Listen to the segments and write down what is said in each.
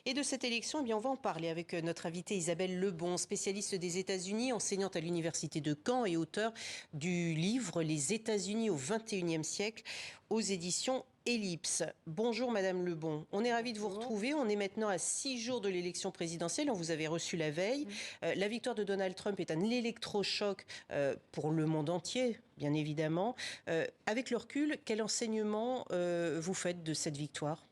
Et de cette élection, eh bien, on va en parler avec notre invitée Isabelle Lebon, spécialiste des États-Unis, enseignante à l'Université de Caen et auteure du livre Les États-Unis au XXIe siècle aux éditions Ellipse. Bonjour Madame Lebon, on est ravis de vous retrouver. On est maintenant à 6 jours de l'élection présidentielle, on vous avait reçu la veille. La victoire de Donald Trump est un électrochoc pour le monde entier, bien évidemment. Avec le recul, quel enseignement vous faites de cette victoire ?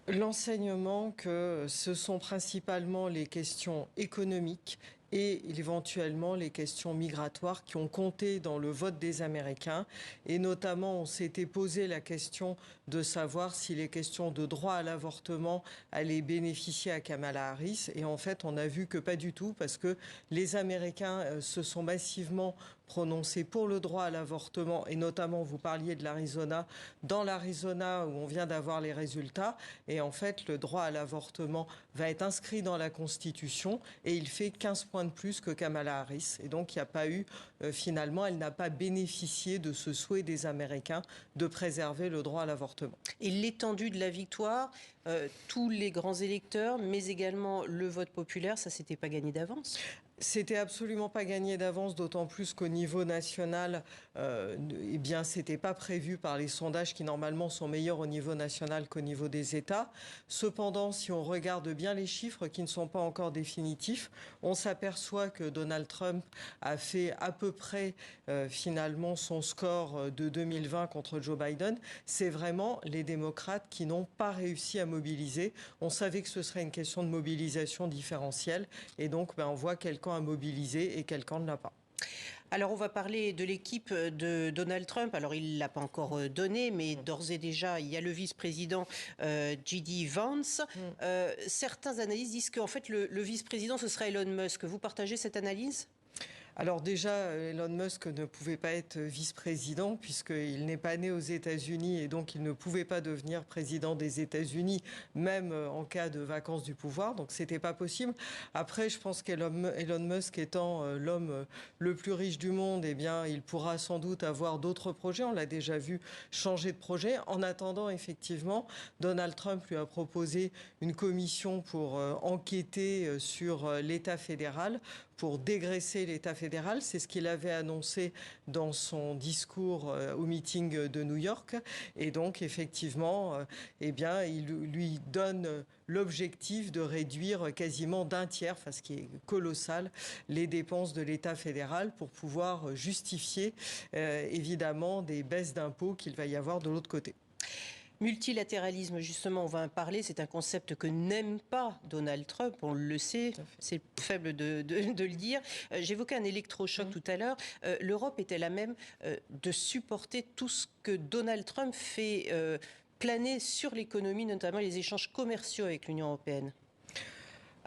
L'enseignement que ce sont principalement les questions économiques et éventuellement les questions migratoires qui ont compté dans le vote des Américains. Et notamment, on s'était posé la question de savoir si les questions de droit à l'avortement allaient bénéficier à Kamala Harris. Et en fait, on a vu que pas du tout, parce que les Américains se sont massivement prononcés pour le droit à l'avortement. Et notamment, vous parliez de l'Arizona. Dans l'Arizona, où on vient d'avoir les résultats, et en fait, le droit à l'avortement va être inscrit dans la Constitution et il fait 15 points de plus que Kamala Harris. Et donc, il n'y a pas eu, finalement, elle n'a pas bénéficié de ce souhait des Américains de préserver le droit à l'avortement. Et l'étendue de la victoire, tous les grands électeurs, mais également le vote populaire, ça s'était pas gagné d'avance ? C'était absolument pas gagné d'avance, d'autant plus qu'au niveau national, eh bien, c'était pas prévu par les sondages qui normalement sont meilleurs au niveau national qu'au niveau des États. Cependant, si on regarde bien les chiffres qui ne sont pas encore définitifs, on s'aperçoit que Donald Trump a fait à peu près finalement son score de 2020 contre Joe Biden. C'est vraiment les démocrates qui n'ont pas réussi à mobiliser. On savait que ce serait une question de mobilisation différentielle et donc on voit quel camp a mobilisé et quel camp ne l'a pas. Alors, on va parler de l'équipe de Donald Trump. Alors, il ne l'a pas encore donné, mais d'ores et déjà, il y a le vice-président J.D. Vance. Certains analystes disent qu'en fait, le vice-président, ce sera Elon Musk. Vous partagez cette analyse ? Alors déjà, Elon Musk ne pouvait pas être vice-président puisqu'il n'est pas né aux États-Unis et donc il ne pouvait pas devenir président des États-Unis, même en cas de vacance du pouvoir. Donc c'était pas possible. Après, je pense qu'Elon Musk étant l'homme le plus riche du monde, eh bien, il pourra sans doute avoir d'autres projets. On l'a déjà vu changer de projet. En attendant, effectivement, Donald Trump lui a proposé une commission pour enquêter sur l'État fédéral, pour dégraisser l'État fédéral. C'est ce qu'il avait annoncé dans son discours au meeting de New York. Et donc, effectivement, eh bien, il lui donne l'objectif de réduire quasiment d'un tiers, enfin, ce qui est colossal, les dépenses de l'État fédéral pour pouvoir justifier, évidemment, des baisses d'impôts qu'il va y avoir de l'autre côté. Multilatéralisme, justement, on va en parler. C'est un concept que n'aime pas Donald Trump, on le sait, c'est faible de le dire. J'évoquais un électrochoc tout à l'heure. L'Europe est-elle à même de supporter tout ce que Donald Trump fait planer sur l'économie, notamment les échanges commerciaux avec l'Union européenne ?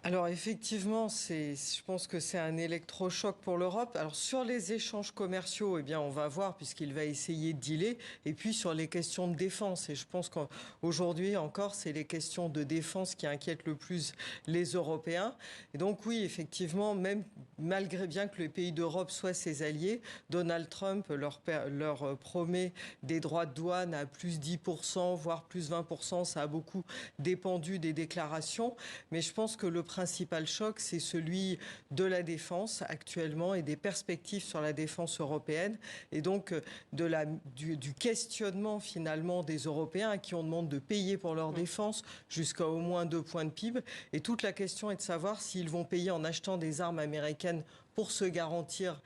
Alors effectivement, je pense que c'est un électrochoc pour l'Europe. Alors sur les échanges commerciaux, eh bien on va voir puisqu'il va essayer de dealer. Et puis sur les questions de défense, et je pense qu'aujourd'hui encore, c'est les questions de défense qui inquiètent le plus les Européens. Et donc oui, effectivement, même malgré bien que les pays d'Europe soient ses alliés, Donald Trump leur promet des droits de douane à plus 10%, voire plus 20%. Ça a beaucoup dépendu des déclarations. Mais je pense que le principal choc, c'est celui de la défense actuellement et des perspectives sur la défense européenne et donc du questionnement finalement des Européens à qui on demande de payer pour leur défense jusqu'à au moins 2 points de PIB. Et toute la question est de savoir s'ils vont payer en achetant des armes américaines pour se garantir,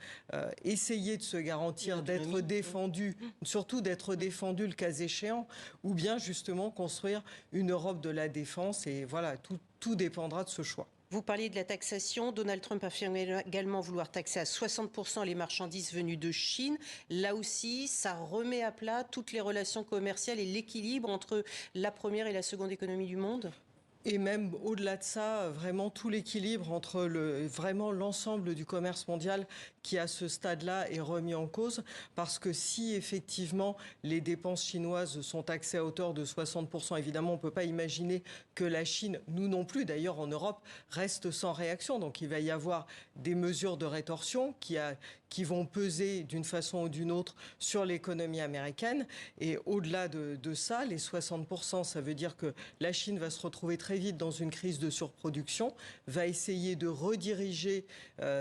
essayer de se garantir d'être défendu, surtout d'être défendu le cas échéant, ou bien justement construire une Europe de la défense. Et voilà, tout dépendra de ce choix. Vous parliez de la taxation. Donald Trump affirme également vouloir taxer à 60% les marchandises venues de Chine. Là aussi, ça remet à plat toutes les relations commerciales et l'équilibre entre la première et la seconde économie du monde ? Et même au-delà de ça, vraiment tout l'équilibre entre vraiment l'ensemble du commerce mondial qui à ce stade-là est remis en cause. Parce que si effectivement les dépenses chinoises sont taxées à hauteur de 60%, évidemment on ne peut pas imaginer que la Chine, nous non plus d'ailleurs en Europe, reste sans réaction. Donc il va y avoir des mesures de rétorsion qui vont peser d'une façon ou d'une autre sur l'économie américaine. Et au-delà de ça, les 60%, ça veut dire que la Chine va se retrouver très très vite dans une crise de surproduction, va essayer de rediriger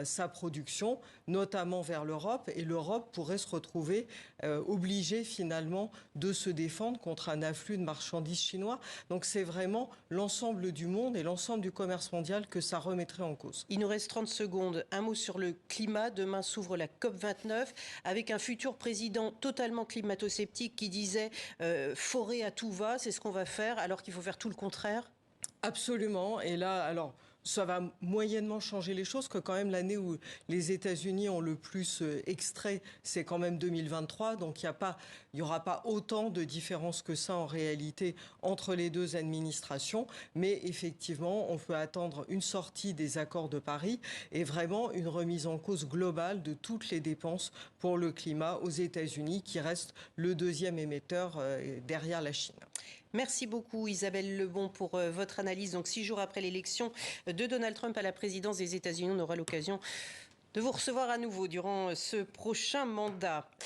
sa production, notamment vers l'Europe, et l'Europe pourrait se retrouver obligée finalement de se défendre contre un afflux de marchandises chinois. Donc c'est vraiment l'ensemble du monde et l'ensemble du commerce mondial que ça remettrait en cause. Il nous reste 30 secondes. Un mot sur le climat. Demain s'ouvre la COP29 avec un futur président totalement climato-sceptique qui disait forêt à tout va, c'est ce qu'on va faire, alors qu'il faut faire tout le contraire. Absolument. Et là, alors, ça va moyennement changer les choses, que quand même l'année où les États-Unis ont le plus extrait, c'est quand même 2023. Donc il n'y aura pas autant de différence que ça en réalité entre les deux administrations. Mais effectivement, on peut attendre une sortie des accords de Paris et vraiment une remise en cause globale de toutes les dépenses pour le climat aux États-Unis, qui reste le deuxième émetteur derrière la Chine. Merci beaucoup Isabelle Lebon pour votre analyse. Donc 6 jours après l'élection de Donald Trump à la présidence des États-Unis, on aura l'occasion de vous recevoir à nouveau durant ce prochain mandat.